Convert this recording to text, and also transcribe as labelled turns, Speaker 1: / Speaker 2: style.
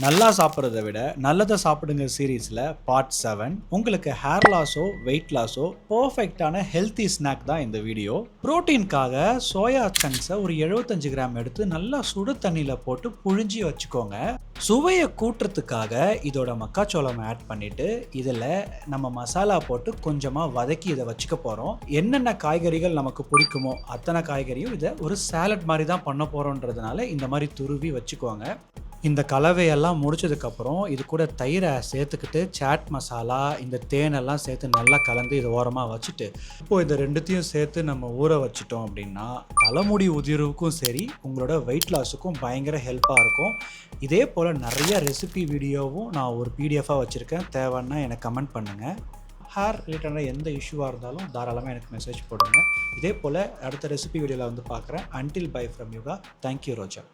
Speaker 1: நல்லா சாப்பிட்றத விட நல்லதை சாப்பிடுங்க சீரீஸில் பார்ட் 7 உங்களுக்கு ஹேர் லாஸோ வெயிட் லாஸோ பர்ஃபெக்டான ஹெல்த்தி ஸ்நாக் தான் இந்த வீடியோ. ப்ரோட்டீனுக்காக சோயா சங்க்ஸை ஒரு 75 கிராம் எடுத்து நல்லா சுடு தண்ணியில் போட்டு புழிஞ்சி வச்சுக்கோங்க. சுவையை கூட்டுறதுக்காக இதோட மக்காச்சோளம் ஆட் பண்ணிவிட்டு இதில் நம்ம மசாலா போட்டு கொஞ்சமாக வதக்கி இதை வச்சுக்க போகிறோம். என்னென்ன காய்கறிகள் நமக்கு பிடிக்குமோ அத்தனை காய்கறியும் இதை ஒரு சாலட் மாதிரி தான் பண்ண போகிறோன்றதுனால இந்த மாதிரி துருவி வச்சுக்கோங்க. இந்த கலவையெல்லாம் முடிச்சதுக்கப்புறம் இது கூட தயிரை சேர்த்துக்கிட்டு சாட் மசாலா இந்த தேனெல்லாம் சேர்த்து நல்லா கலந்து இதை ஓரமாக வச்சுட்டு இப்போது இதை ரெண்டுத்தையும் சேர்த்து நம்ம ஊற வச்சிட்டோம் அப்படின்னா தலைமுடி உதிர்வுக்கும் சரி உங்களோட வெயிட் லாஸுக்கும் பயங்கர ஹெல்ப்பாக இருக்கும். இதே போல் நிறைய ரெசிபி வீடியோவும் நான் ஒரு பிடிஎஃபாக வச்சுருக்கேன். தேவைன்னா எனக்கு கமெண்ட் பண்ணுங்கள். ஹேர் ரிலேட்டடான எந்த இஷ்யூவாக இருந்தாலும் தாராளமாக எனக்கு மெசேஜ் போடுங்க. இதே போல் அடுத்த ரெசிபி வீடியோவில் வந்து பார்க்குறேன். Until by from Yuga. Thank you Roja.